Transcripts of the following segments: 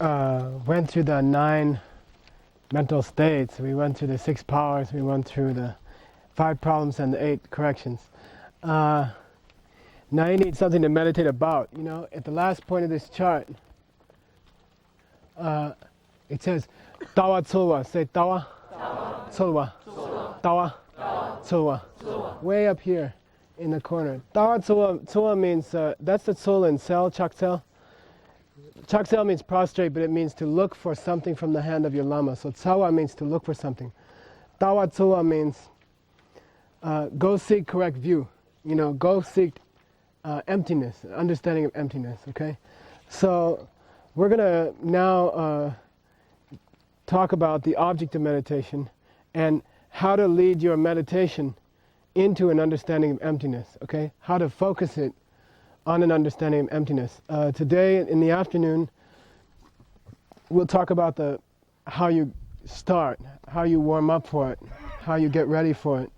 went through the 9 mental states. We went through the 6 powers. We went through the 5 problems and the 8 corrections. Now you need something to meditate about. You know, at the last point of this chart, it says Tawa Tsulwa. Say Tawa. Tsulwa. Tawa. Tsulwa. Way up here in the corner. Tawa Tsulwa means, that's the Tsul in cell, Chaksel. Chaksel means prostrate, but it means to look for something from the hand of your lama. So Tsawa means to look for something. Tawa Tsulwa means go seek correct view. You know, go seek emptiness, understanding of emptiness, okay? So we're going to now talk about the object of meditation and how to lead your meditation into an understanding of emptiness, okay? How to focus it on an understanding of emptiness. Today in the afternoon, we'll talk about how you start, how you warm up for it, how you get ready for it.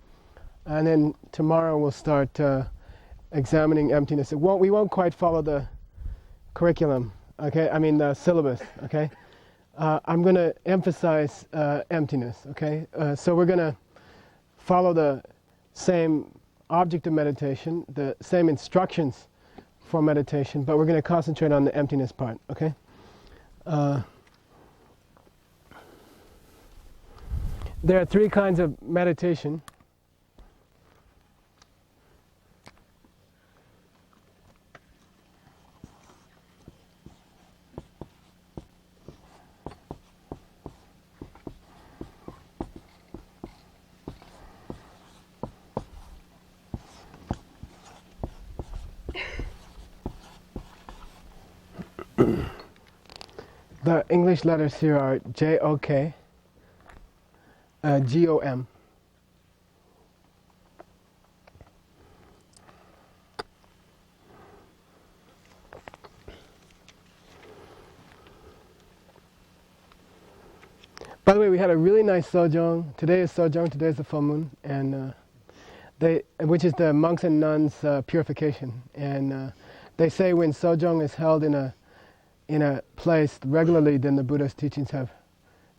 And then tomorrow we'll start examining emptiness. We won't quite follow the curriculum, okay? I mean the syllabus, okay? I'm going to emphasize emptiness, okay? So we're going to follow the same object of meditation, the same instructions for meditation, but we're going to concentrate on the emptiness part, okay? There are 3 kinds of meditation. The English letters here are J-O-K, G-O-M. By the way, we had a really nice sojong. Today is sojong, today is the full moon, and which is the monks and nuns purification. And they say when sojong is held in a place regularly, then the Buddha's teachings have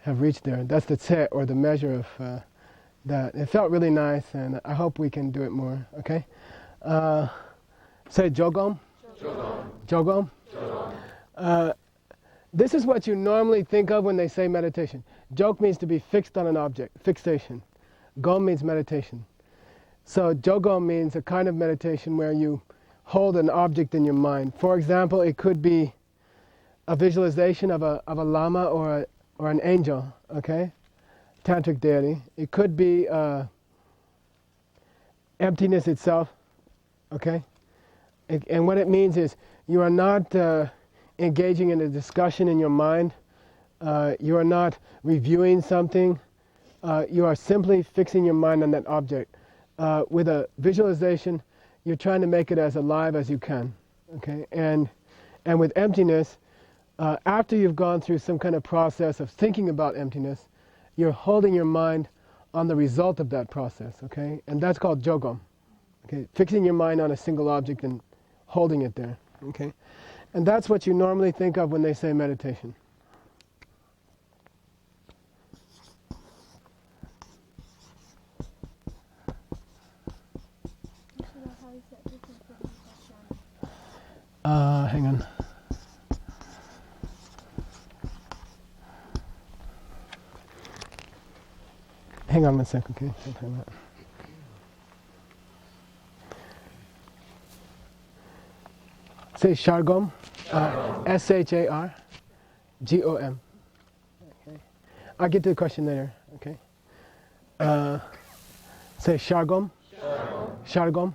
reached there. That's the tse, or the measure of that. It felt really nice, and I hope we can do it more, okay? Say jogom. Jogom. Jogom. This is what you normally think of when they say meditation. Jog means to be fixed on an object, fixation. Gom means meditation. So jogom means a kind of meditation where you hold an object in your mind. For example, it could be a visualization of a lama or an angel, okay? Tantric deity. It could be emptiness itself, okay? And what it means is you are not engaging in a discussion in your mind. You are not reviewing something. You are simply fixing your mind on that object. With a visualization, you're trying to make it as alive as you can, okay? And with emptiness, after you've gone through some kind of process of thinking about emptiness, you're holding your mind on the result of that process, okay? And that's called jogom, okay? Fixing your mind on a single object and holding it there, okay? And that's what you normally think of when they say meditation. Hang on. Hang on one sec, okay? Say Shargom. S-H-A-R-G-O-M. Okay. I'll get to the question later, okay? Say Shargom. Shargom.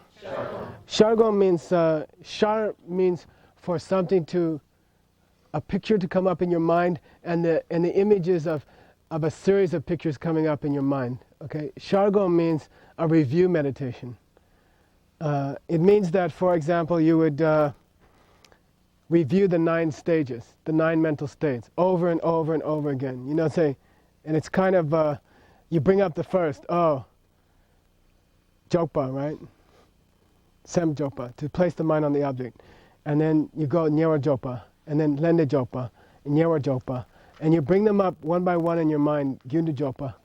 Shargom means, shar means for something a picture to come up in your mind, and the images of a series of pictures coming up in your mind, okay? Shargom means a review meditation. It means that, for example, you would review the 9 stages, the 9 mental states, over and over and over again. You know, say, and it's kind of, you bring up the first, jokpa, right? Sem jokpa, to place the mind on the object. And then you go nyara jokpa, and then lende jokpa, Nyewa Jopa, and you bring them up one by one in your mind, Gyundu Jopa,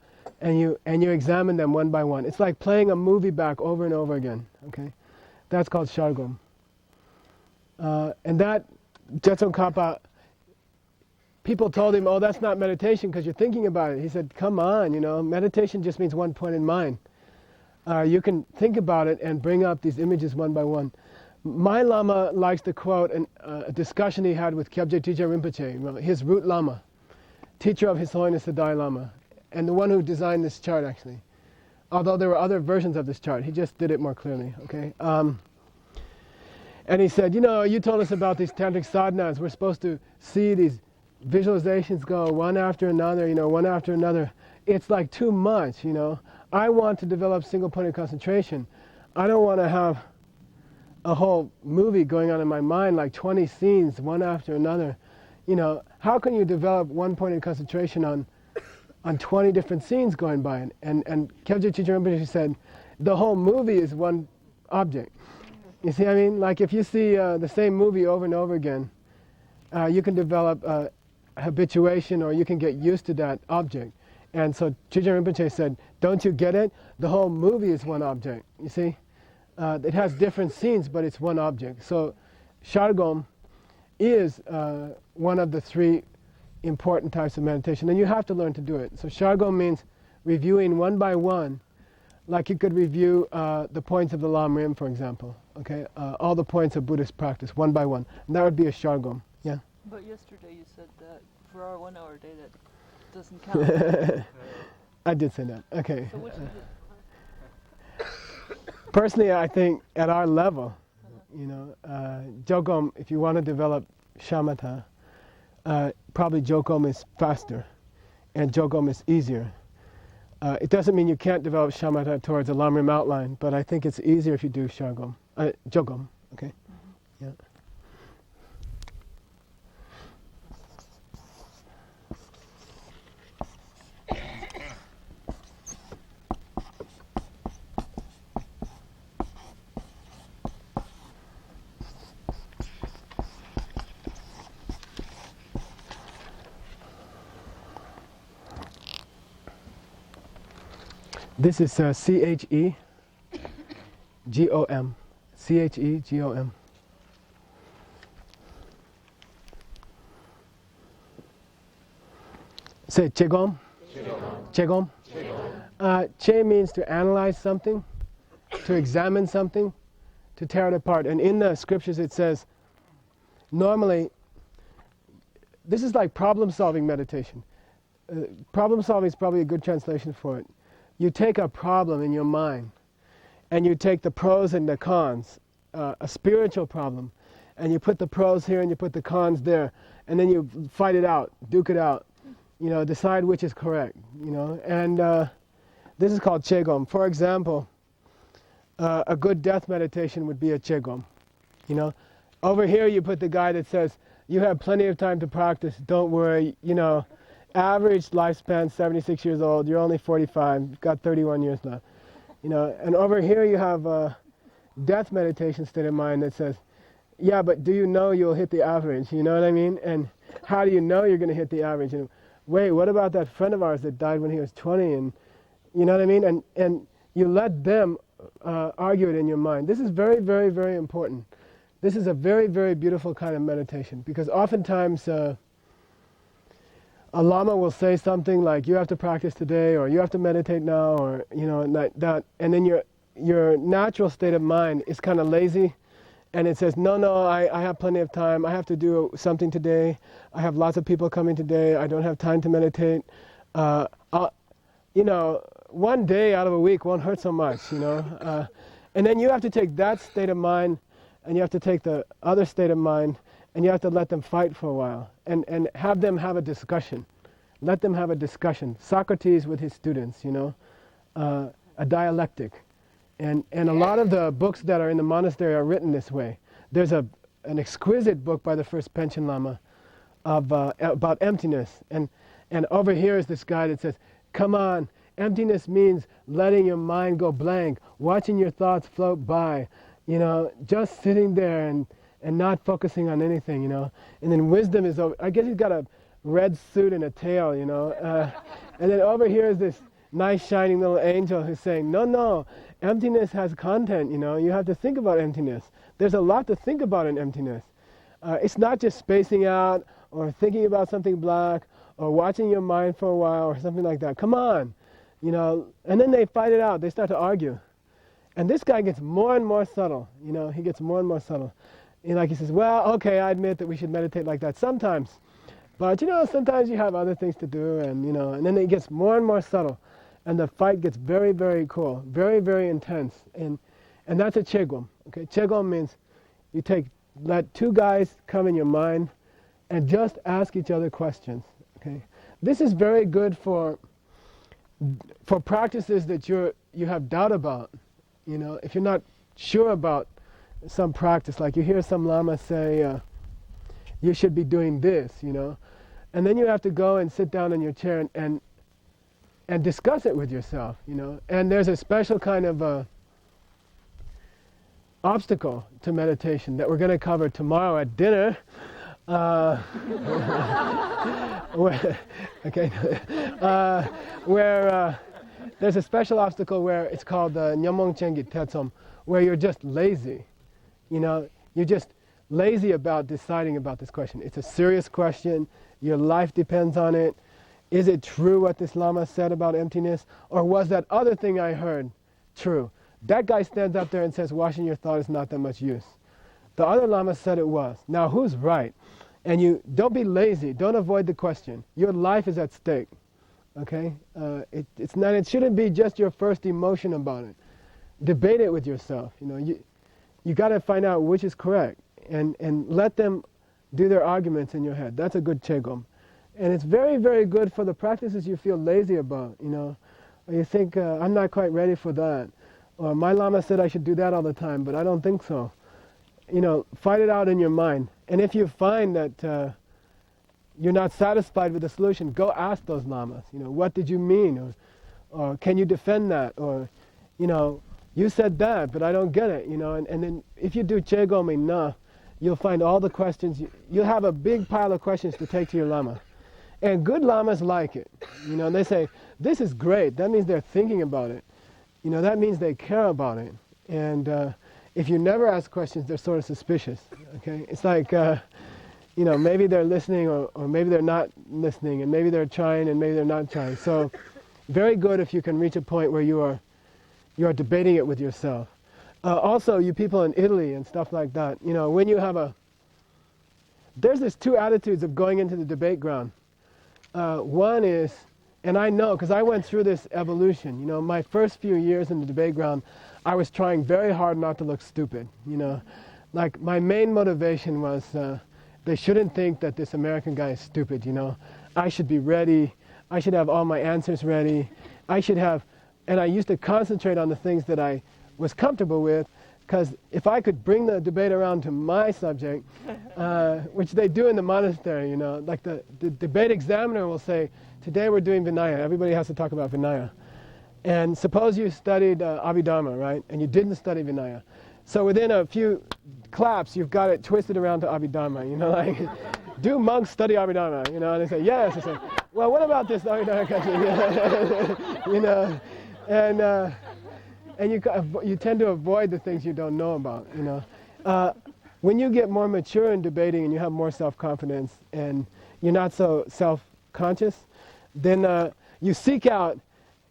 and you examine them one by one. It's like playing a movie back over and over again. Okay, that's called Shargom. And that Jetson Kappa, people told him, "Oh, that's not meditation because you're thinking about it." He said, "Come on, meditation just means one point in mind. You can think about it and bring up these images one by one." My Lama likes to quote a discussion he had with Kyabje Tija Rinpoche, his root Lama, teacher of His Holiness the Dalai Lama, and the one who designed this chart actually. Although there were other versions of this chart, he just did it more clearly. Okay. And he said, you told us about these tantric sadhanas. We're supposed to see these visualizations go one after another, one after another. It's like too much, I want to develop single-pointed concentration. I don't want to have a whole movie going on in my mind, like 20 scenes, one after another. How can you develop one-pointed concentration on 20 different scenes going by? And Kyabje Tija Rinpoche said, the whole movie is one object. You see what I mean? Like if you see the same movie over and over again, you can develop habituation, or you can get used to that object. And so Tija Rinpoche said, don't you get it? The whole movie is one object, you see? It has different scenes, but it's one object. So Shargom is one of the three important types of meditation, and you have to learn to do it. So Shargom means reviewing one by one, like you could review the points of the Lam Rim, for example, okay? All the points of Buddhist practice, one by one. And that would be a Shargom, yeah? But yesterday you said that for our 1 hour day that doesn't count. I did say that, okay. So which is it? Personally, I think at our level, Jogom, if you want to develop shamatha, probably Jogom is faster and Jogom is easier. It doesn't mean you can't develop shamatha towards a Lam Rim outline, but I think it's easier if you do Jogom, okay? Mm-hmm. Yeah. This is C-H-E-G-O-M. C-H-E-G-O-M. Say Chegom. Chegom. Che means to analyze something, to examine something, to tear it apart. And in the scriptures it says, normally, this is like problem-solving meditation. Problem-solving is probably a good translation for it. You take a problem in your mind, and you take the pros and the cons, a spiritual problem, and you put the pros here and you put the cons there, and then you fight it out, duke it out, decide which is correct, and this is called Chegom. For example, a good death meditation would be a Chegom, Over here you put the guy that says, you have plenty of time to practice, don't worry, average lifespan 76 years old, you're only 45, you've got 31 years left. And over here you have a death meditation state of mind that says, yeah, but do you know you'll hit the average, you know what I mean? And how do you know you're going to hit the average? And wait, what about that friend of ours that died when he was 20? And you know what I mean? And you let them argue it in your mind. This is very, very, very important. This is a very, very beautiful kind of meditation, because oftentimes a Lama will say something like, you have to practice today, or you have to meditate now, or that, and then your natural state of mind is kind of lazy, and it says, no, I have plenty of time, I have to do something today, I have lots of people coming today, I don't have time to meditate. One day out of a week won't hurt so much, and then you have to take that state of mind, and you have to take the other state of mind, and you have to let them fight for a while, and have them have a discussion. Let them have a discussion. Socrates with his students, a dialectic. And a lot of the books that are in the monastery are written this way. There's an exquisite book by the first Panchen Lama about emptiness. And over here is this guy that says, come on, emptiness means letting your mind go blank, watching your thoughts float by, just sitting there and not focusing on anything, you know. And then wisdom is over. I guess he's got a red suit and a tail, you know. And then over here is this nice shining little angel who's saying, no, no, emptiness has content, you know. You have to think about emptiness. There's a lot to think about in emptiness. It's not just spacing out or thinking about something black or watching your mind for a while or something like that. Come on, you know. And then they fight it out. They start to argue. And this guy gets more and more subtle, you know. He gets more and more subtle. And like he says, well, okay, I admit that we should meditate like that sometimes. But, you know, sometimes you have other things to do, and, you know, and then it gets more and more subtle. And the fight gets very, very cool, very, very intense. And that's a chegum, okay? Chegum means you let two guys come in your mind and just ask each other questions, okay? This is very good for practices that you have doubt about, you know. If you're not sure about some practice, like you hear some lama say, you should be doing this, you know, and then you have to go and sit down in your chair and discuss it with yourself, you know. And there's a special kind of obstacle to meditation that we're going to cover tomorrow at dinner. Where there's a special obstacle where it's called Nyamong Chengi Tetsom, where you're just lazy. You know, you're just lazy about deciding about this question. It's a serious question. Your life depends on it. Is it true what this Lama said about emptiness? Or was that other thing I heard true? That guy stands up there and says washing your thought is not that much use. The other Lama said it was. Now who's right? And you don't be lazy. Don't avoid the question. Your life is at stake. Okay? It shouldn't be just your first emotion about it. Debate it with yourself. You know, you got to find out which is correct, and let them do their arguments in your head. That's a good chegum. And it's very, very good for the practices you feel lazy about, you know. Or you think, I'm not quite ready for that. Or my Lama said I should do that all the time, but I don't think so. You know, fight it out in your mind. And if you find that you're not satisfied with the solution, go ask those Lamas, you know, what did you mean? Or can you defend that? Or, you know, you said that, but I don't get it, you know. And then if you do chegom enough, you'll find all the questions. You'll have a big pile of questions to take to your Lama. And good Lamas like it. You know, they say, this is great. That means they're thinking about it. You know, that means they care about it. And if you never ask questions, they're sort of suspicious, okay? It's like, you know, maybe they're listening or maybe they're not listening, and maybe they're trying and maybe they're not trying. So very good if you can reach a point where you are debating it with yourself. Also, you people in Italy and stuff like that, you know, when you have there's these two attitudes of going into the debate ground. One is, and I know because I went through this evolution, you know, my first few years in the debate ground, I was trying very hard not to look stupid, you know. Like my main motivation was they shouldn't think that this American guy is stupid, you know. I should be ready. I should have all my answers ready. And I used to concentrate on the things that I was comfortable with, because if I could bring the debate around to my subject, which they do in the monastery, you know, like the debate examiner will say, today we're doing Vinaya. Everybody has to talk about Vinaya. And suppose you studied Abhidharma, right? And you didn't study Vinaya. So within a few claps, you've got it twisted around to Abhidharma, you know, like, do monks study Abhidharma? You know, and they say, yes. I say, well, what about this Abhidharma country? You know, and you tend to avoid the things you don't know about, you know. When you get more mature in debating and you have more self-confidence and you're not so self-conscious, then you seek out,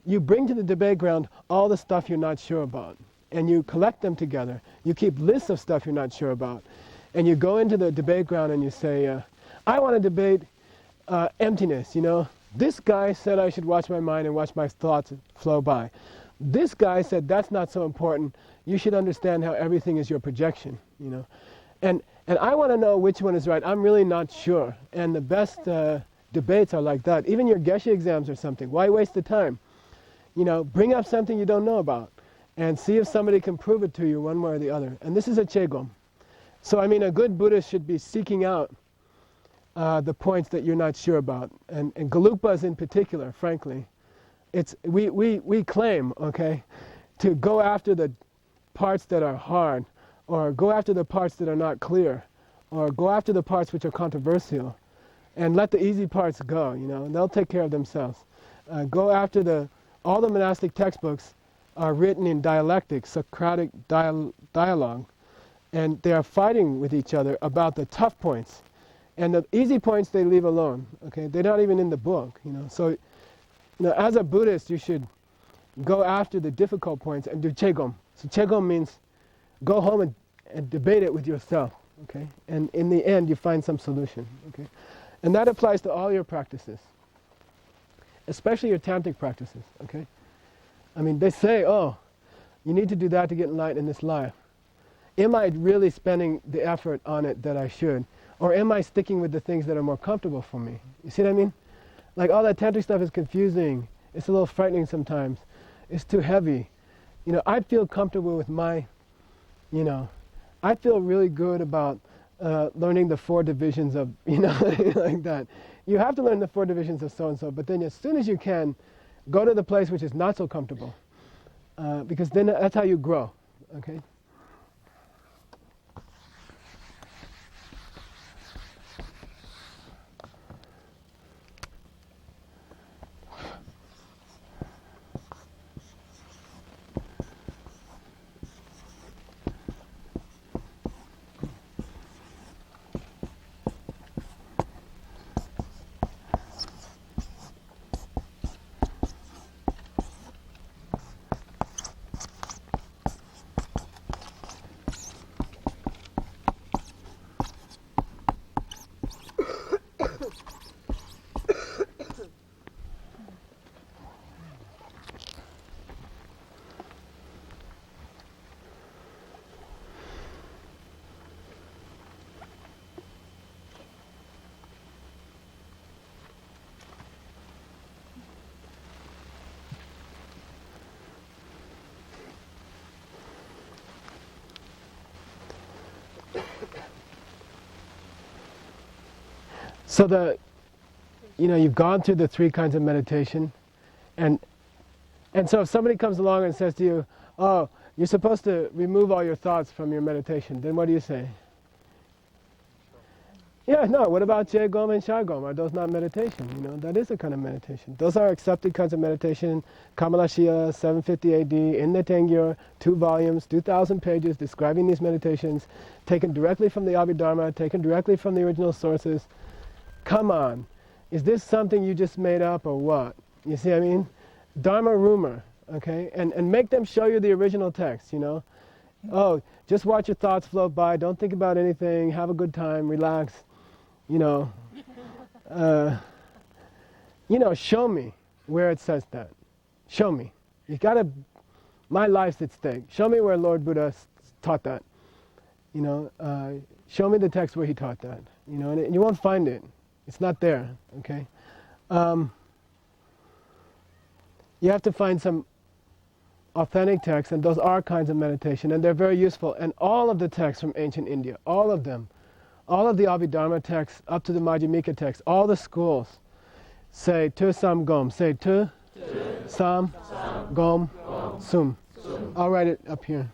you bring to the debate ground all the stuff you're not sure about, and you collect them together. You keep lists of stuff you're not sure about, and you go into the debate ground and you say, I want to debate emptiness, you know. This guy said I should watch my mind and watch my thoughts flow by. This guy said that's not so important. You should understand how everything is your projection, you know. And I want to know which one is right. I'm really not sure. And the best debates are like that. Even your Geshe exams or something. Why waste the time? You know, bring up something you don't know about and see if somebody can prove it to you one way or the other. And this is a chegom. So, I mean, a good Buddhist should be seeking out the points that you're not sure about. And Galupas in particular, frankly. We claim, okay, to go after the parts that are hard or go after the parts that are not clear, or go after the parts which are controversial, and let the easy parts go, you know, and they'll take care of themselves. Go after all the monastic textbooks are written in dialectic, Socratic dialogue, and they are fighting with each other about the tough points. And the easy points they leave alone, okay? They're not even in the book, you know. So, you know, as a Buddhist, you should go after the difficult points and do Chegom. So Chegom means go home and debate it with yourself, okay? And in the end, you find some solution, okay? And that applies to all your practices, especially your tantric practices, okay? I mean, they say, oh, you need to do that to get enlightened in this life. Am I really spending the effort on it that I should? Or am I sticking with the things that are more comfortable for me? You see what I mean? Like, all that tantric stuff is confusing. It's a little frightening sometimes. It's too heavy. You know, I feel comfortable with my, you know, I feel really good about learning the 4 divisions of, you know, like that. You have to learn the 4 divisions of so-and-so, but then as soon as you can, go to the place which is not so comfortable. Because then that's how you grow, okay? So you know, you've gone through the 3 kinds of meditation, and so if somebody comes along and says to you, oh, you're supposed to remove all your thoughts from your meditation, then what do you say? Yeah, no, what about Jegom and Shagom? Are those not meditation? You know, that is a kind of meditation. Those are accepted kinds of meditation. Kamalashia, 750 AD, in the Tengyur, 2 volumes, 2,000 pages describing these meditations, taken directly from the Abhidharma, taken directly from the original sources. Come on, is this something you just made up or what? You see what I mean? Dharma rumor, okay? And make them show you the original text, you know? Oh, just watch your thoughts float by, don't think about anything, have a good time, relax, you know. You know, show me where it says that. Show me. You gotta, my life's at stake. Show me where Lord Buddha taught that. You know, show me the text where he taught that. You know, and you won't find it. It's not there, okay? You have to find some authentic texts, and those are kinds of meditation, and they're very useful. And all of the texts from ancient India, all of them, all of the Abhidharma texts up to the Madhyamika texts, all the schools say tu sam gom. Say tu, sam, gom, sum. I'll write it up here.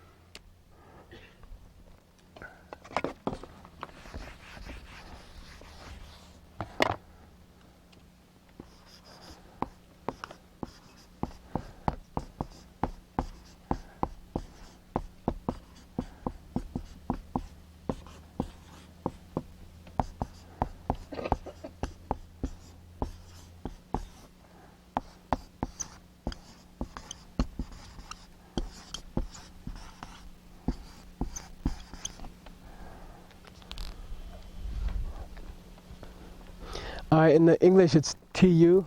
In the English, it's T-U,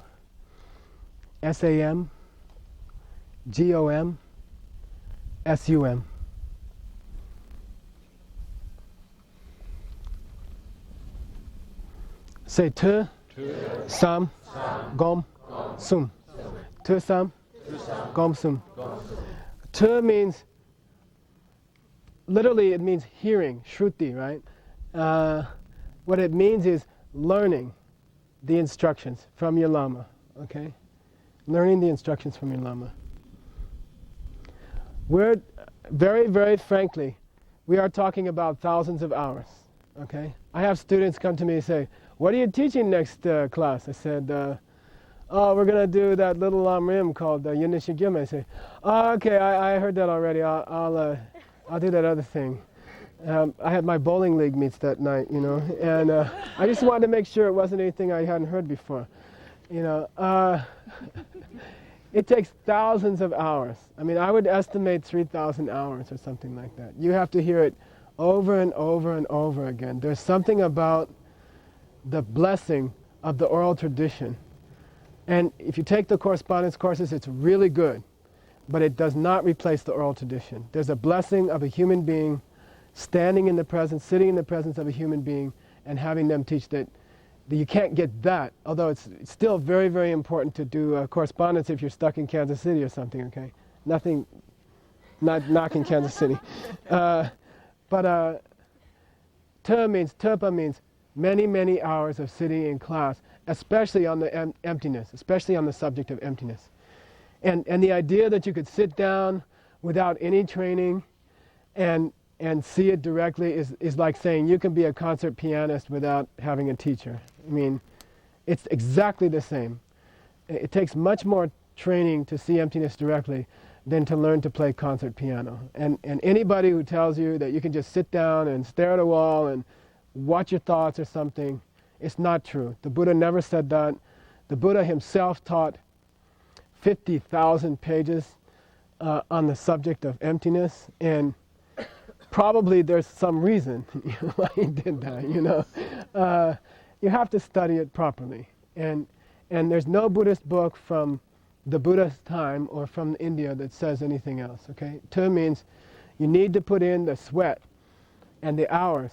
S-A-M, G-O-M, S-U-M. Say tu, sam, gom, sum. Tu, sam, gom, sum. Tu means, literally it means hearing, shruti, right? What it means is learning the instructions from your Lama, okay? Learning the instructions from your Lama. We're, very, very frankly, we are talking about thousands of hours. Okay? I have students come to me and say, what are you teaching next class? I said, oh, we're going to do that little rim called Yunishigime. I say, oh, okay, I heard that already. I'll do that other thing. I had my bowling league meets that night, you know, and I just wanted to make sure it wasn't anything I hadn't heard before. You know, it takes thousands of hours. I mean, I would estimate 3,000 hours or something like that. You have to hear it over and over and over again. There's something about the blessing of the oral tradition. And if you take the correspondence courses, it's really good, but it does not replace the oral tradition. There's a blessing of a human being standing in the presence, sitting in the presence of a human being, and having them teach that you can't get that, although it's still very, very important to do correspondence if you're stuck in Kansas City or something, okay? Nothing, not knocking Kansas City. But Turpa means many, many hours of sitting in class, especially on the emptiness, especially on the subject of emptiness. And the idea that you could sit down without any training and see it directly is like saying you can be a concert pianist without having a teacher. I mean, it's exactly the same. It takes much more training to see emptiness directly than to learn to play concert piano. And anybody who tells you that you can just sit down and stare at a wall and watch your thoughts or something, it's not true. The Buddha never said that. The Buddha himself taught 50,000 pages on the subject of emptiness, and probably there's some reason why he did that, you know. You have to study it properly. And there's no Buddhist book from the Buddha's time or from India that says anything else, okay? Tu means you need to put in the sweat and the hours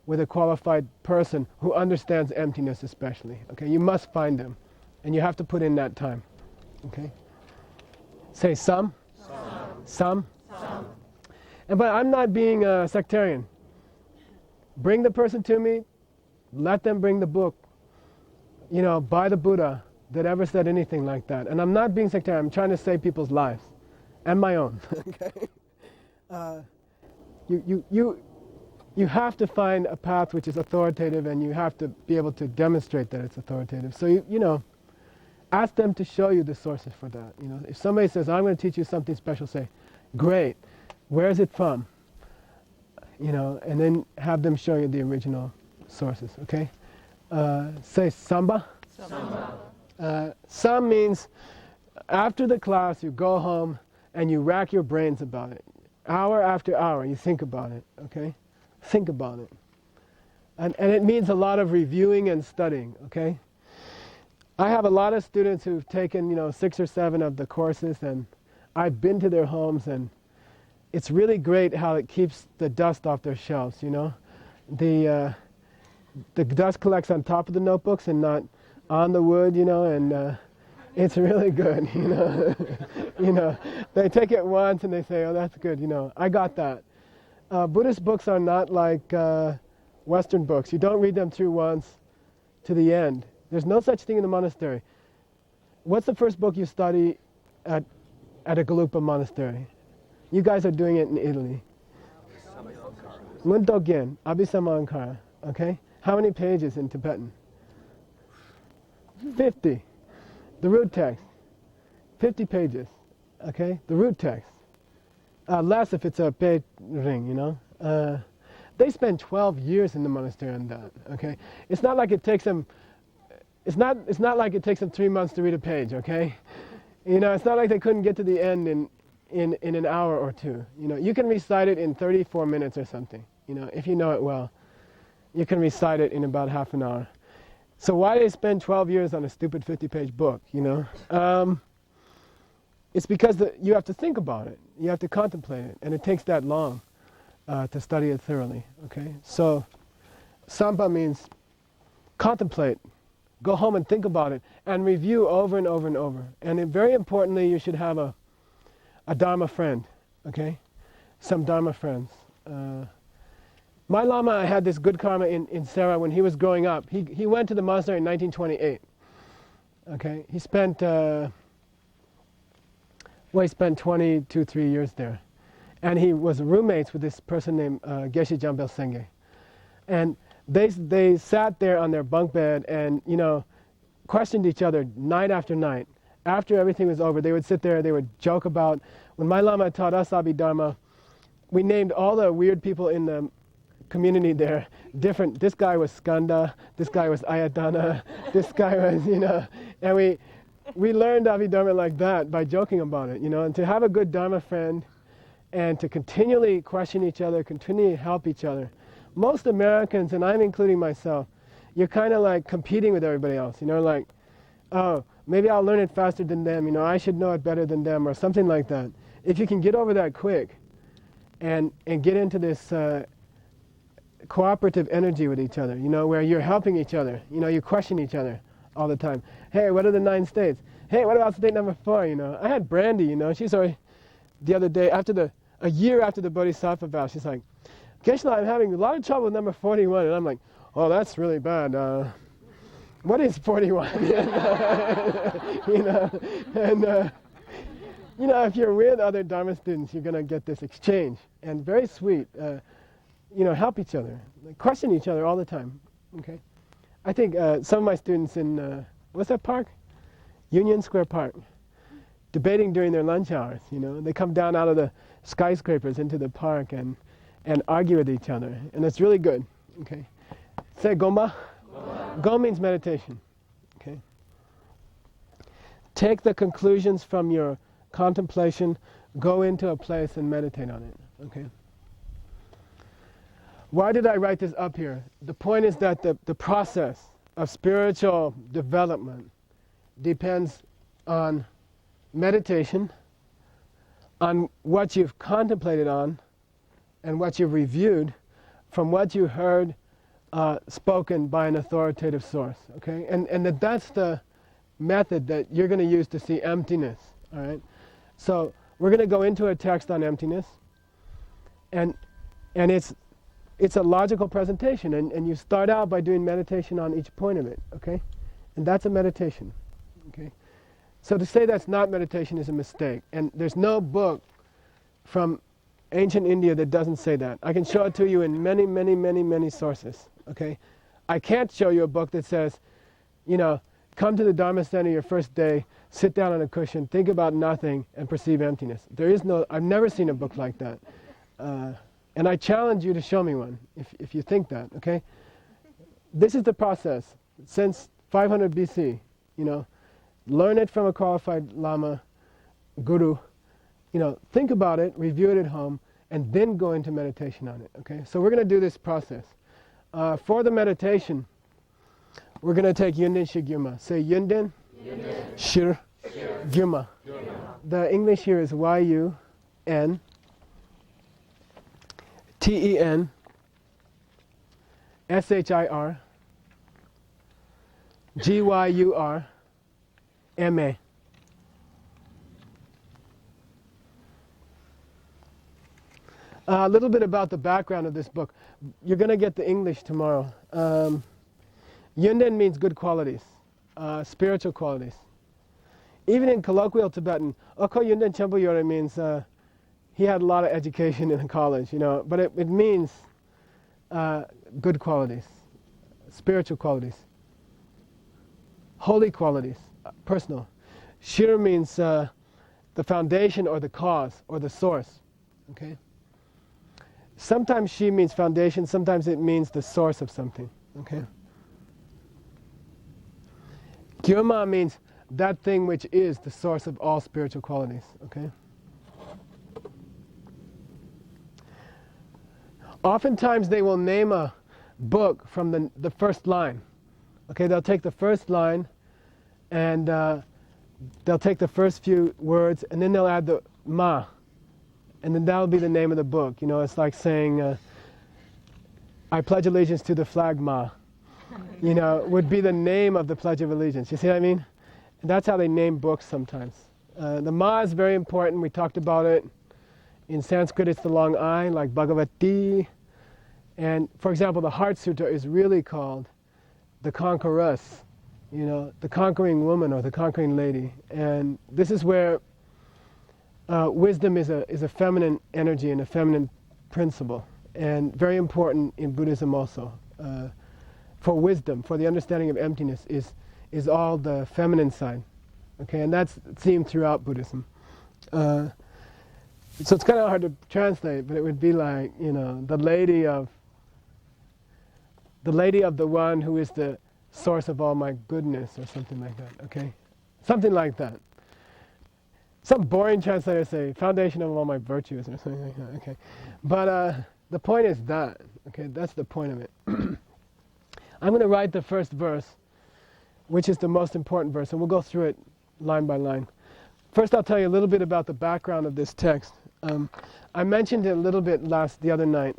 with a qualified person who understands emptiness especially, okay? You must find them, and you have to put in that time, okay? Say some. Some. But I'm not being a sectarian. Bring the person to me, let them bring the book, you know, by the Buddha that ever said anything like that. And I'm not being sectarian, I'm trying to save people's lives, and my own, okay? You have to find a path which is authoritative, and you have to be able to demonstrate that it's authoritative. So, you know, ask them to show you the sources for that. You know, if somebody says, I'm going to teach you something special, say, great. Where is it from? You know, and then have them show you the original sources, okay? Say samba. Sam means after the class you go home and you rack your brains about it. Hour after hour you think about it, okay? Think about it. And it means a lot of reviewing and studying, okay? I have a lot of students who've taken, you know, 6 or 7 of the courses, and I've been to their homes, and it's really great how it keeps the dust off their shelves, you know. The dust collects on top of the notebooks and not on the wood, you know, and it's really good, you know. You know, they take it once and they say, oh, that's good, you know. I got that. Buddhist books are not like Western books. You don't read them through once to the end. There's no such thing in the monastery. What's the first book you study at a Galupa monastery? You guys are doing it in Italy. Muntogen, Abhisamankara, okay? How many pages in Tibetan? 50. The root text, 50 pages, okay? The root text. Less if it's a pei ring, you know? They spend 12 years in the monastery on that, okay? It's not like it takes them, it's not like it takes them 3 months to read a page, okay? You know, it's not like they couldn't get to the end in an hour or two. You know, you can recite it in 34 minutes or something. You know, if you know it well, you can recite it in about half an hour. So why do they spend 12 years on a stupid 50-page book, you know? It's because you have to think about it. You have to contemplate it, and it takes that long to study it thoroughly, okay? So Sampa means contemplate. Go home and think about it, and review over and over and over. And very importantly, you should have a Dharma friend, okay? Some Dharma friends. My Lama had this good karma in Sarah when he was growing up. He went to the monastery in 1928, okay? He spent 22, 23 years there. And he was roommates with this person named Geshe Jambel Senge. And they sat there on their bunk bed and, you know, questioned each other night after night. After everything was over, they would sit there, they would joke about, when my Lama taught us Abhidharma, we named all the weird people in the community there different. This guy was Skanda, this guy was Ayatana, this guy was, you know, and we learned Abhidharma like that by joking about it, you know, and to have a good Dharma friend and to continually question each other, continually help each other. Most Americans, and I'm including myself, you're kind of like competing with everybody else, you know, like, oh, maybe I'll learn it faster than them, you know, I should know it better than them, or something like that. If you can get over that quick and get into this cooperative energy with each other, you know, where you're helping each other, you know, you question each other all the time. Hey, what are the 9 states? Hey, what about state number 4, you know? I had Brandy, you know, she's already, the other day, a year after the Bodhisattva vow, she's like, Geshe-la, I'm having a lot of trouble with number 41. And I'm like, oh, that's really bad. What is 41? You know, and you know, if you're with other Dharma students, you're going to get this exchange. And very sweet. You know, help each other. Question each other all the time. Okay? I think some of my students in, what's that park? Union Square Park. Debating during their lunch hours, you know. They come down out of the skyscrapers into the park and argue with each other. And it's really good. Okay? Say Gomba. Go means meditation. Okay? Take the conclusions from your contemplation, go into a place and meditate on it. Okay? Why did I write this up here? The point is that the process of spiritual development depends on meditation, on what you've contemplated on, and what you've reviewed from what you heard spoken by an authoritative source, okay? And that's the method that you're going to use to see emptiness, all right? So we're going to go into a text on emptiness, and it's a logical presentation, and you start out by doing meditation on each point of it, okay? And that's a meditation, okay? So to say that's not meditation is a mistake, and there's no book from ancient India that doesn't say that. I can show it to you in many, many, many, many sources, okay? I can't show you a book that says, you know, come to the Dharma Center your first day, sit down on a cushion, think about nothing, and perceive emptiness. There is no, I've never seen a book like that. And I challenge you to show me one, if you think that, okay? This is the process since 500 BC, you know. Learn it from a qualified Lama, Guru, you know, think about it, review it at home, and then go into meditation on it, okay? So we're going to do this process. For the meditation, we're going to take Yundin Shir Gyurma. Say Yundin, Shir Gyurma. The English here is Y-U-N T-E-N S-H-I-R G-Y-U-R-M-A. A little bit about the background of this book. You're going to get the English tomorrow. Yundan means good qualities, spiritual qualities. Even in colloquial Tibetan, Oko Yundan Chenpo Yore means he had a lot of education in college, you know, but it means good qualities, spiritual qualities, holy qualities, personal. Shir means the foundation or the cause or the source, okay? Sometimes Shi means foundation, sometimes it means the source of something, okay? Gyurma means that thing which is the source of all spiritual qualities, okay? Oftentimes they will name a book from the first line. Okay, they'll take the first line and they'll take the first few words and then they'll add the ma. And then that'll be the name of the book. You know, it's like saying, I pledge allegiance to the flag ma. You know, would be the name of the Pledge of Allegiance. You see what I mean? And that's how they name books sometimes. The ma is very important. We talked about it. In Sanskrit, it's the long I, like Bhagavati. And for example, the Heart Sutta is really called the Conqueress, you know, the conquering woman or the conquering lady. And this is where wisdom is a feminine energy and a feminine principle, and very important in Buddhism also. For wisdom, for the understanding of emptiness, is all the feminine side. Okay, and that's seen throughout Buddhism. So it's kind of hard to translate, but it would be like, you know, the lady of the one who is the source of all my goodness, or something like that. Okay, something like that. Some boring translators say foundation of all my virtues, or something like that. Okay, but the point is that. Okay, that's the point of it. I'm going to write the first verse, which is the most important verse, and we'll go through it line by line. First, I'll tell you a little bit about the background of this text. I mentioned it a little bit the other night.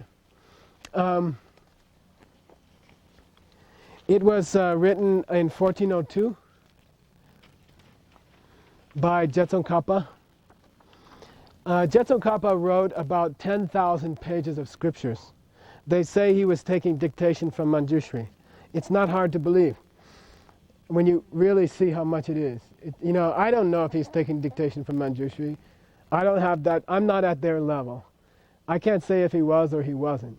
It was written in 1402 by Jetsun-Kappa. Jetsun-Kappa wrote about 10,000 pages of scriptures. They say he was taking dictation from Manjushri. It's not hard to believe when you really see how much it is. You know, I don't know if he's taking dictation from Manjushri. I don't have that. I'm not at their level. I can't say if he was or he wasn't.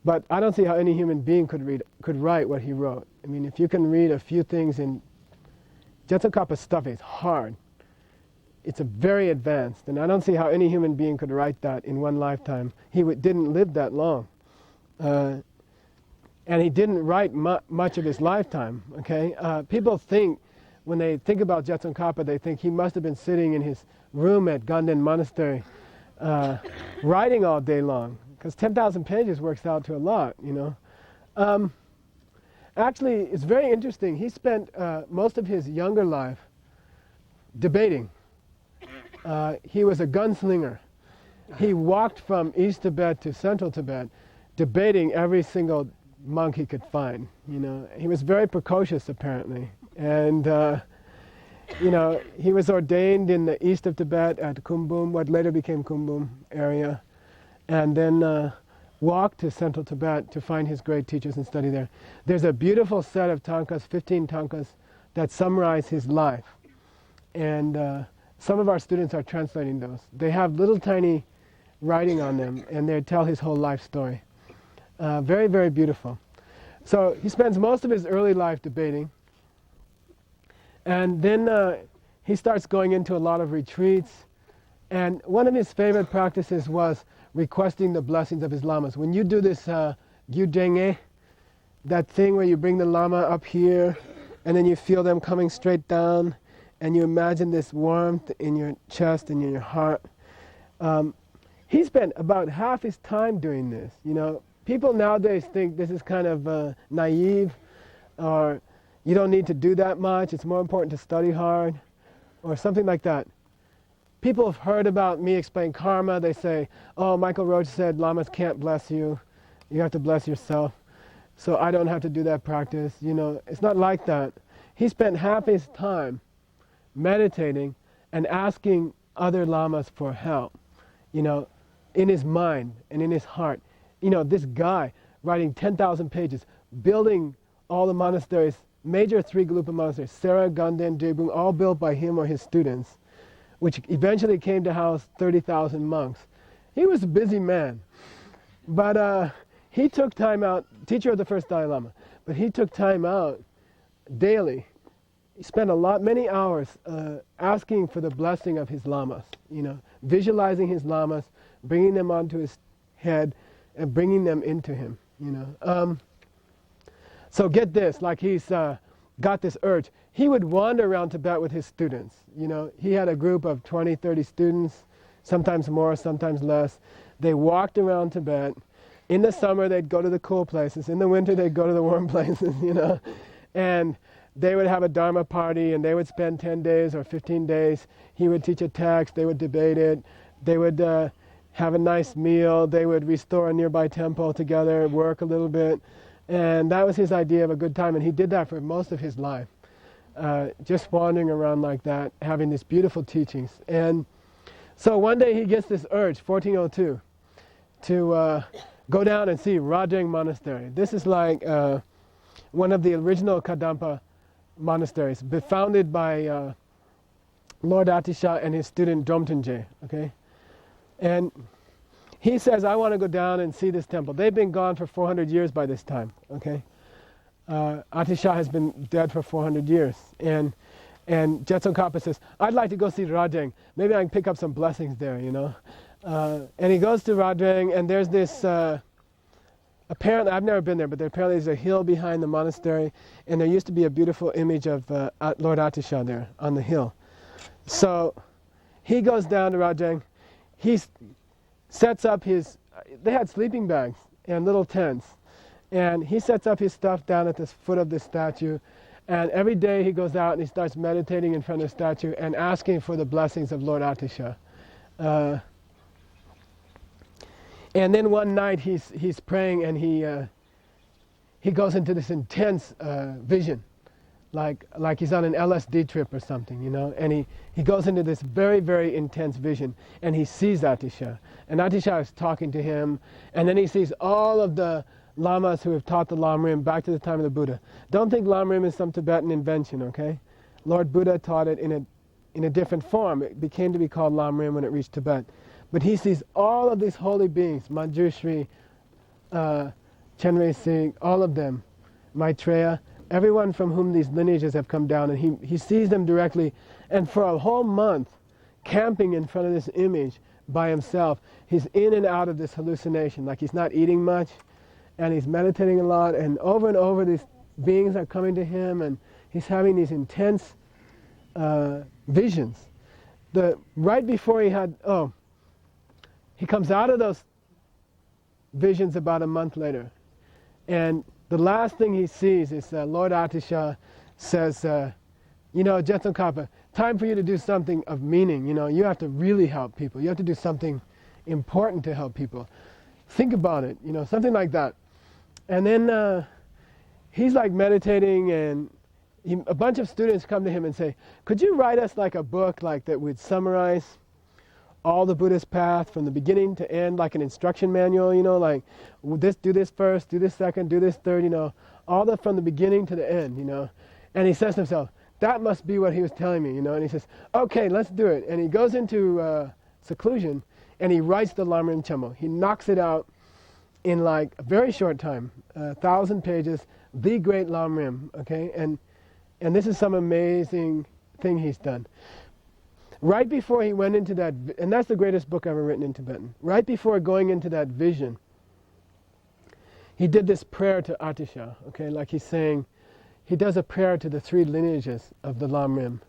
But I don't see how any human being could write what he wrote. I mean, if you can read a few things in Jetsun-Kappa's stuff, is hard. It's a very advanced, and I don't see how any human being could write that in one lifetime. He didn't live that long. And he didn't write much of his lifetime, okay? People think, when they think about Jetsun-Kappa, they think he must have been sitting in his room at Ganden Monastery writing all day long, because 10,000 pages works out to a lot, you know. Actually, it's very interesting. He spent most of his younger life debating. He was a gunslinger. He walked from East Tibet to Central Tibet, debating every single monk he could find. You know, he was very precocious apparently, and you know, he was ordained in the east of Tibet at Kumbum, what later became Kumbum area, and then walked to Central Tibet to find his great teachers and study there. There's a beautiful set of tankas, 15 tankas, that summarize his life, and some of our students are translating those. They have little tiny writing on them, and they tell his whole life story. Very, very beautiful. So he spends most of his early life debating, and then he starts going into a lot of retreats, and one of his favorite practices was requesting the blessings of his lamas. When you do this gyujenge, that thing where you bring the lama up here, and then you feel them coming straight down, and you imagine this warmth in your chest and in your heart. He spent about half his time doing this, you know. People nowadays think this is kind of naive, or you don't need to do that much, it's more important to study hard, or something like that. People have heard about me explain karma. They say, oh, Michael Roach said lamas can't bless you, you have to bless yourself, so I don't have to do that practice. You know, it's not like that. He spent half his time meditating and asking other lamas for help, you know, in his mind and in his heart. You know, this guy writing 10,000 pages, building all the monasteries, major three Gelugpa monasteries, Sera, Ganden, Jebung, all built by him or his students, which eventually came to house 30,000 monks. He was a busy man, but he took time out, teacher of the first Dalai Lama, but he took time out daily. He spent many hours asking for the blessing of his lamas, you know, visualizing his lamas, bringing them onto his head, and bringing them into him, you know. So get this, like he's got this urge. He would wander around Tibet with his students, you know. He had a group of 20, 30 students, sometimes more, sometimes less. They walked around Tibet. In the summer, they'd go to the cool places. In the winter, they'd go to the warm places, you know. And they would have a Dharma party, and they would spend 10 days or 15 days. He would teach a text, they would debate it, they would have a nice meal, they would restore a nearby temple together, work a little bit, and that was his idea of a good time, and he did that for most of his life, just wandering around like that, having these beautiful teachings. And so one day he gets this urge, 1402, to go down and see Rajang Monastery. This is like one of the original Kadampa monasteries, founded by Lord Atisha and his student Dromtonje, okay? And he says, I want to go down and see this temple. They've been gone for 400 years by this time, okay? Atisha has been dead for 400 years. And Jetsun Kappa says, I'd like to go see Rajang. Maybe I can pick up some blessings there, you know? And he goes to Rajang, and there's this, apparently, I've never been there, but apparently there's a hill behind the monastery, and there used to be a beautiful image of Lord Atisha there on the hill. So he goes down to Rajang. He sets up his, they had sleeping bags and little tents. And he sets up his stuff down at the foot of the statue. And every day he goes out and he starts meditating in front of the statue and asking for the blessings of Lord Atisha. And then one night he's praying, and he goes into this intense vision, like he's on an LSD trip or something, you know. And he goes into this very, very intense vision, and he sees Atisha. And Atisha is talking to him, and then he sees all of the lamas who have taught the Lamrim back to the time of the Buddha. Don't think Lamrim is some Tibetan invention, okay? Lord Buddha taught it in a different form. It became to be called Lamrim when it reached Tibet. But he sees all of these holy beings, Manjushri, Chenrei Singh, all of them, Maitreya, everyone from whom these lineages have come down, and he sees them directly. And for a whole month, camping in front of this image by himself, he's in and out of this hallucination, like he's not eating much, and he's meditating a lot, and over these beings are coming to him, and he's having these intense visions. Right before he comes out of those visions about a month later, and the last thing he sees is Lord Atisha says, you know, Jetsun Kappa, time for you to do something of meaning. You know, you have to really help people. You have to do something important to help people. Think about it, you know, something like that. And then he's like meditating, and a bunch of students come to him and say, could you write us like a book like that would summarize all the Buddhist path from the beginning to end, like an instruction manual, you know, like do this first, do this second, do this third, you know, all from the beginning to the end, you know. And he says to himself, that must be what he was telling me, you know. And he says, okay, let's do it. And he goes into seclusion, and he writes the Lamrim Chenmo. He knocks it out in like a very short time, 1,000 pages, the great Lamrim, okay. And this is some amazing thing he's done. Right before he went into that, and that's the greatest book ever written in Tibetan, right before going into that vision, he did this prayer to Atisha, okay, like he's saying, he does a prayer to the 3 lineages of the Lamrim,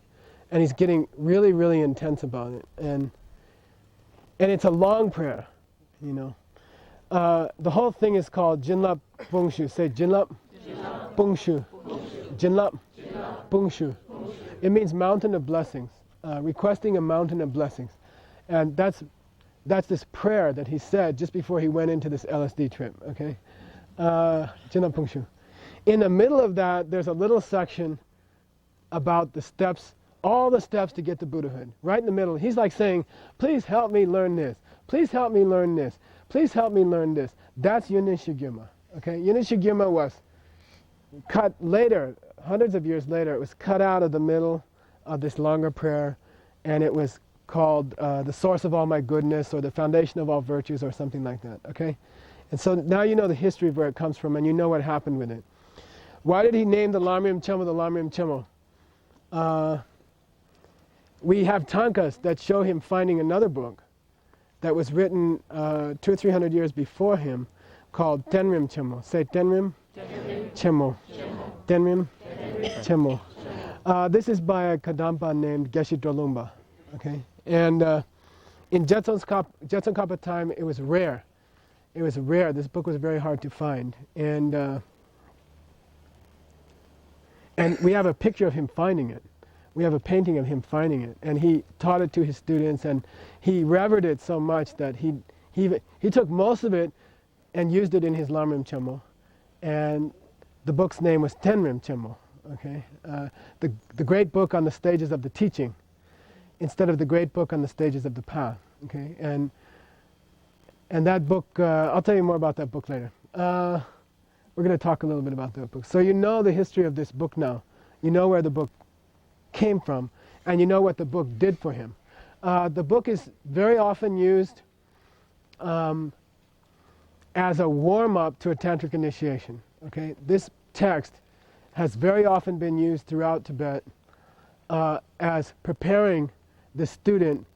and he's getting really, really intense about it, and it's a long prayer, you know. The whole thing is called Jinlap Bungshu. Say Jinlap Bungshu. Jinlap Bungshu. It means mountain of blessings. Requesting a mountain of blessings. And that's this prayer that he said just before he went into this LSD trip, okay? Jinlap Bungshu. In the middle of that, there's a little section about the steps, all the steps to get to Buddhahood. Right in the middle, he's like saying, please help me learn this. Please help me learn this. Please help me learn this. That's Yunin Shigyuma, okay? Yunin Shigyuma was cut later, hundreds of years later, it was cut out of the middle of this longer prayer, and it was called the source of all my goodness, or the foundation of all virtues, or something like that, okay? And so now you know the history of where it comes from, and you know what happened with it. Why did he name the Lamrim Chenmo the Lamrim Chenmo? We have tankas that show him finding another book that was written 200 or 300 years before him, called Tenrim Chenmo. Say Tenrim Chenmo. Tenrim Chenmo. This is by a Kadampa named Geshe Drolumba, okay? And in Jetsun Kappa time, it was rare. It was rare. This book was very hard to find. And we have a picture of him finding it. We have a painting of him finding it. And he taught it to his students, and he revered it so much that he took most of it and used it in his Lamrim Chenmo. And the book's name was Tenrim Chenmo. Okay, the great book on the stages of the teaching, instead of the great book on the stages of the path. Okay, and that book, I'll tell you more about that book later. We're going to talk a little bit about that book. So you know the history of this book now. You know where the book came from, and you know what the book did for him. The book is very often used as a warm-up to a tantric initiation. Okay, this text has very often been used throughout Tibet as preparing the student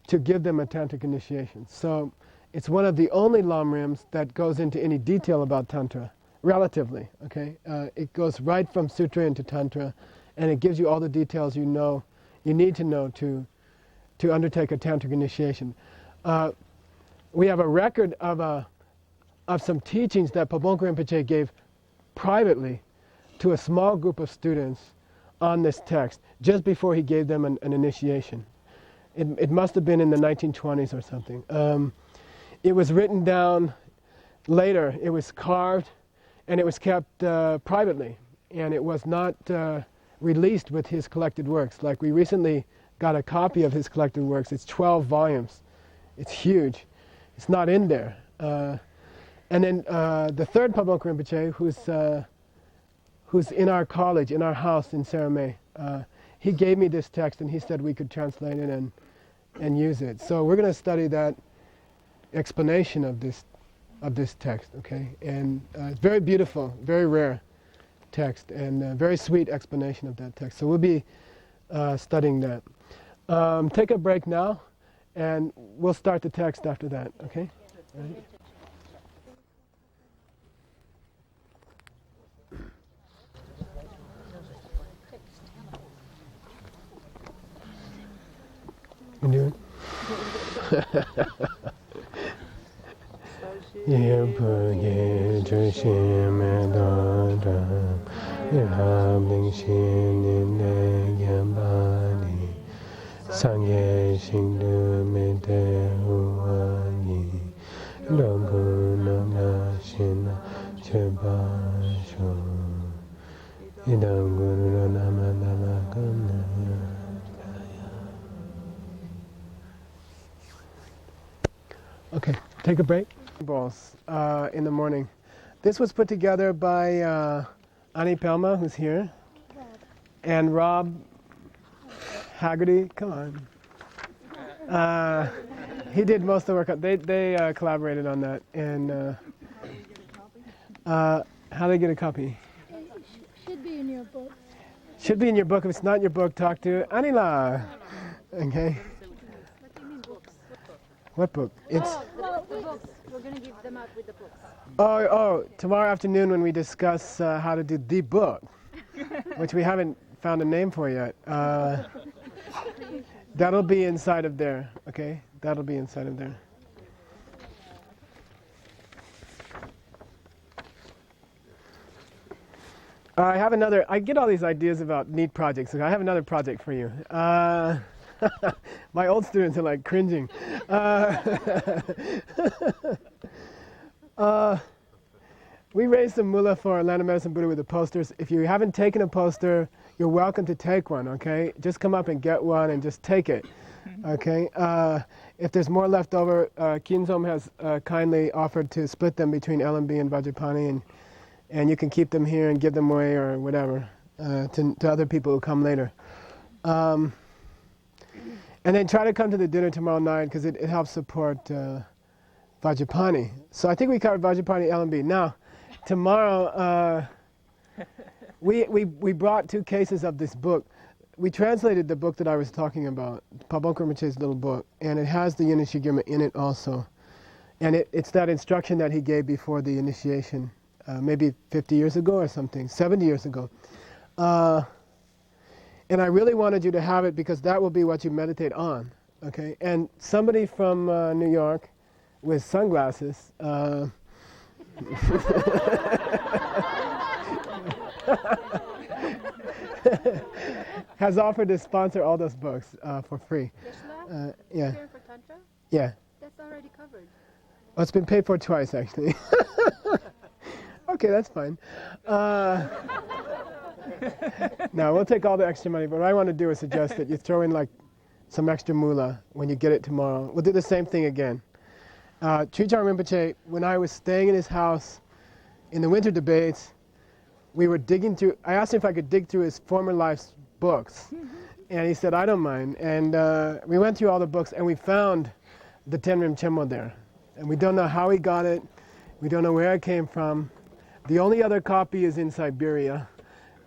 to give them a tantric initiation. So it's one of the only lamrims that goes into any detail about tantra, relatively. Okay, it goes right from sutra into tantra, and it gives you all the details you need to know to undertake a tantric initiation. We have a record of some teachings that Pabonka Rinpoche gave privately to a small group of students on this text just before he gave them an initiation. It must have been in the 1920s or something. It was written down later. It was carved, and it was kept privately, and it was not released with his collected works. Like, we recently got a copy of his collected works. It's 12 volumes. It's huge. It's not in there. And then the third Pabonka Rinpoche, who's in our college, in our house in Saramay, he gave me this text, and he said we could translate it and use it. So we're going to study that explanation of this text, okay? And it's very beautiful, very rare text, and a very sweet explanation of that text. So we'll be studying that. Take a break now, and we'll start the text after that, okay? Right. You do it? Okay, take a break. Balls in the morning. This was put together by Ani Pelma, who's here, and Rob Haggerty. Come on. He did most of the work. They collaborated on that. And how do they get a copy? It should be in your book. Should be in your book. If it's not in your book, talk to Anila. Okay. What do you mean books? What book? It's. Well, the books. We're going to give them out with the books. Oh, tomorrow afternoon when we discuss how to do the book, which we haven't found a name for yet. That'll be inside of there, okay? That'll be inside of there. I get all these ideas about neat projects. Okay, I have another project for you. My old students are like cringing. We raised some mullah for Land of Medicine Buddha with the posters. If you haven't taken a poster, you're welcome to take one, okay? Just come up and get one and just take it, okay? If there's more left over, Kinzom has kindly offered to split them between LMB and Vajrapani, and you can keep them here and give them away or whatever to other people who come later. And then try to come to the dinner tomorrow night because it helps support Vajrapani. So I think we covered Vajrapani, LMB. Now, tomorrow, we brought 2 cases of this book. We translated the book that I was talking about, Pabonka Rinpoche's little book, and it has the Yinashigirma in it also. And it's that instruction that he gave before the initiation, maybe 50 years ago or something, 70 years ago. And I really wanted you to have it because that will be what you meditate on, okay? And somebody from New York with sunglasses has offered to sponsor all those books for free. Yeah. Here for Tantra? Yeah. That's already covered. Oh, it's been paid for twice, actually. Okay, that's fine. No, we'll take all the extra money, but what I want to do is suggest that you throw in like some extra moolah when you get it tomorrow. We'll do the same thing again. Trijang Rinpoche, when I was staying in his house in the winter debates, we were digging through, I asked him if I could dig through his former life's books. And he said, I don't mind. And we went through all the books, and we found the Tenrim Chenmo there. And we don't know how he got it. We don't know where it came from. The only other copy is in Siberia.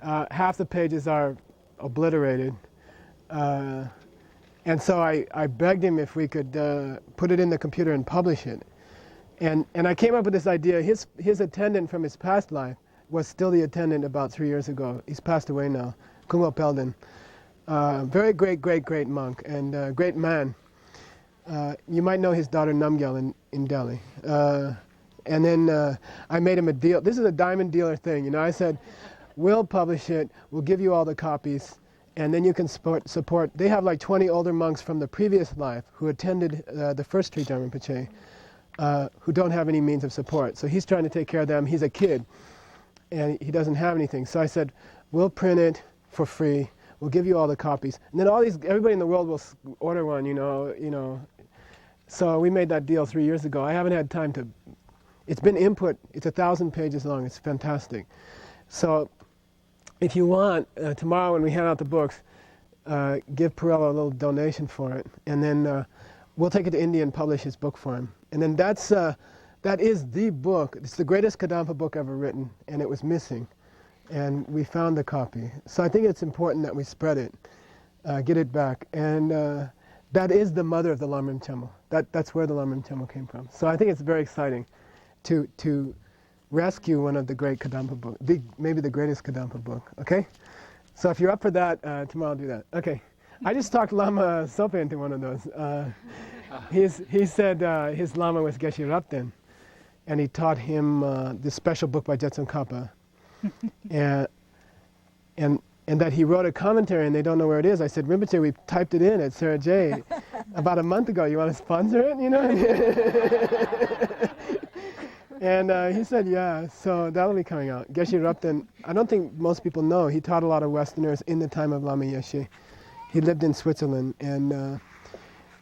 Half the pages are obliterated. And so I begged him if we could put it in the computer and publish it. And I came up with this idea. His attendant from his past life was still the attendant about 3 years ago. He's passed away now, Kungpo Pelden. Very great monk and great man. You might know his daughter Namgyal in Delhi. And then I made him a deal. This is a diamond dealer thing. You know, I said, we'll publish it. We'll give you all the copies. And then you can support. They have like 20 older monks from the previous life who attended the first Tree Rinpoche, who don't have any means of support. So he's trying to take care of them. He's a kid, and he doesn't have anything. So I said, we'll print it for free. We'll give you all the copies. And then everybody in the world will order one, you know. So we made that deal 3 years ago. I haven't had time to. It's been input. It's 1,000 pages long. It's fantastic. So if you want, tomorrow when we hand out the books, give Perella a little donation for it. And then we'll take it to India and publish his book for him. And then that is the book. It's the greatest Kadampa book ever written, and it was missing. And we found the copy. So I think it's important that we spread it, get it back. And that is the mother of the Lamrim Chenmo. That's where the Lamrim Chenmo came from. So I think it's very exciting to rescue one of the great Kadampa books, maybe the greatest Kadampa book, okay? So if you're up for that, tomorrow I'll do that. Okay. I just talked Lama Sope into one of those. He said his Lama was Geshe Rabten, and he taught him this special book by Jetsun Kappa. and that he wrote a commentary and they don't know where it is. I said, Rinpoche, we typed it in at Sarah J about a month ago. You want to sponsor it? You know? And he said, yeah. So that'll be coming out. Geshe Rabten, I don't think most people know, he taught a lot of Westerners in the time of Lama Yeshe. He lived in Switzerland, and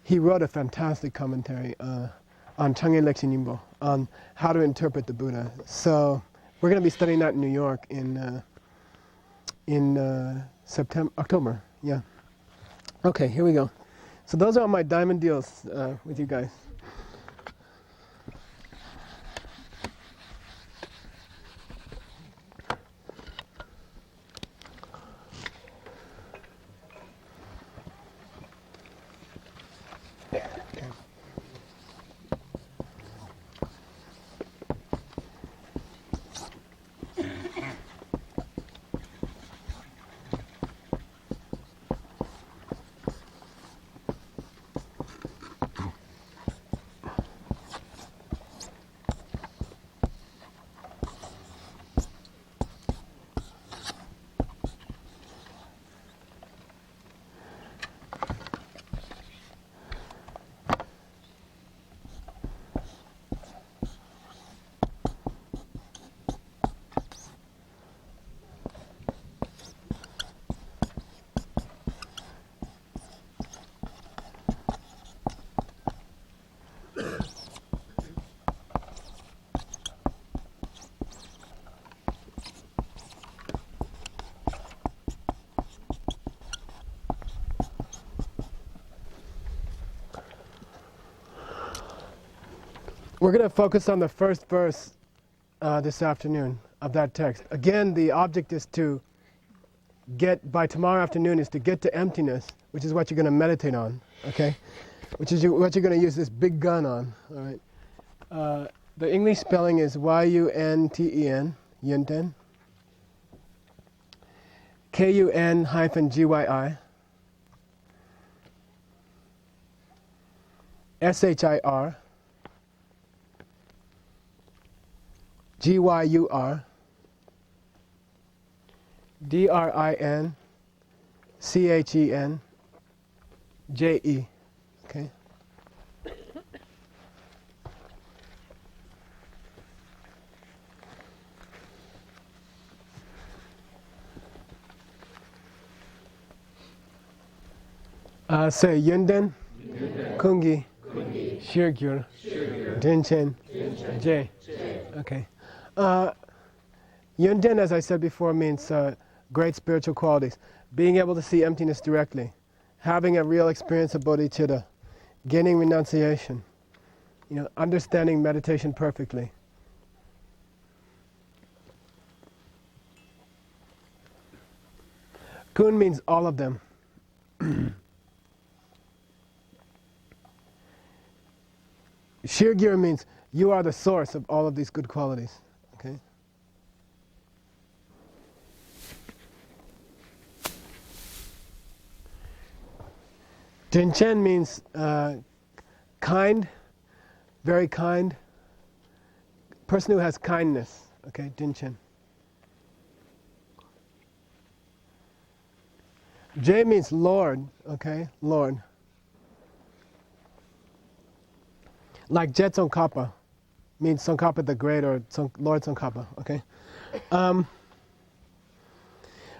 he wrote a fantastic commentary on Chang'e Lekshin Nimbo, on how to interpret the Buddha. So we're going to be studying that in New York in October. Yeah. Okay, here we go. So those are all my diamond deals with you guys. We're going to focus on the first verse this afternoon of that text. Again, the object is to get, by tomorrow afternoon, is to get to emptiness, which is what you're going to meditate on, okay? Which is what you're going to use this big gun on, all right? The English spelling is Y-U-N-T-E-N, Yunten. K-U-N-G-Y-I. S-H-I-R. G-Y-U-R, D-R-I-N-C-H-E-N, J-E, okay? Say Yunden, Kungi, Shirgyur, Dinchen, J. Okay. Yunden, as I said before, means great spiritual qualities. Being able to see emptiness directly, having a real experience of bodhicitta, gaining renunciation, understanding meditation perfectly. Kun means all of them. Shirgir means you are the source of all of these good qualities. Okay? Jinchen means kind, very kind. Person who has kindness. Okay, Jinchen. J means Lord. Okay, Lord. Like Jet Tsongkhapa means Tsongkhapa the Great or Lord Tsongkhapa. Okay.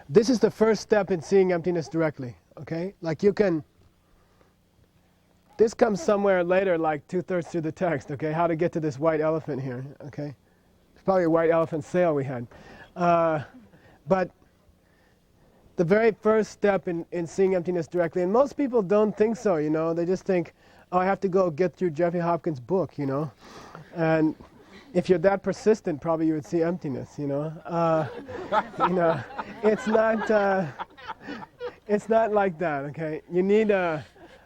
This is the first step in seeing emptiness directly. Okay, like you can. This comes somewhere later, like 2/3 through the text, okay? How to get to this white elephant here, okay? It's probably a white elephant sale we had. But the very first step in seeing emptiness directly, and most people don't think so, they just think, oh, I have to go get through Jeffrey Hopkins' book, And if you're that persistent, probably you would see emptiness, It's not like that, okay? You need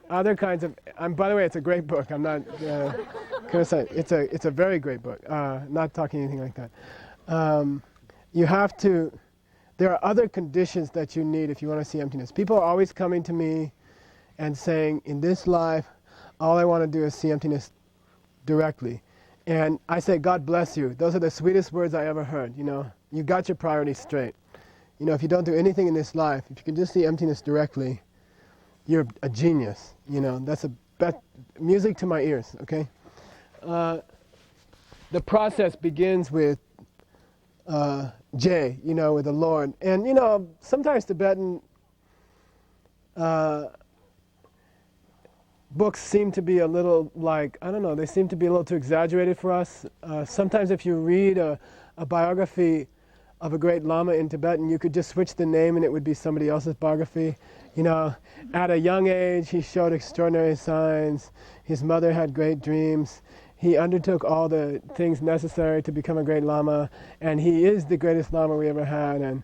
other kinds of, by the way, it's a great book. I'm not gonna say it's a very great book. Not talking anything like that. You have to. There are other conditions that you need if you want to see emptiness. People are always coming to me and saying, in this life, all I want to do is see emptiness directly. And I say, God bless you. Those are the sweetest words I ever heard. You got your priorities straight. If you don't do anything in this life, if you can just see emptiness directly, you're a genius. That's music to my ears, okay? The process begins with J, with the Lord. And, sometimes Tibetan books seem to be a little they seem to be a little too exaggerated for us. Sometimes if you read a biography of a great Lama in Tibetan, you could just switch the name and it would be somebody else's biography. At a young age, he showed extraordinary signs. His mother had great dreams. He undertook all the things necessary to become a great Lama, and he is the greatest Lama we ever had. And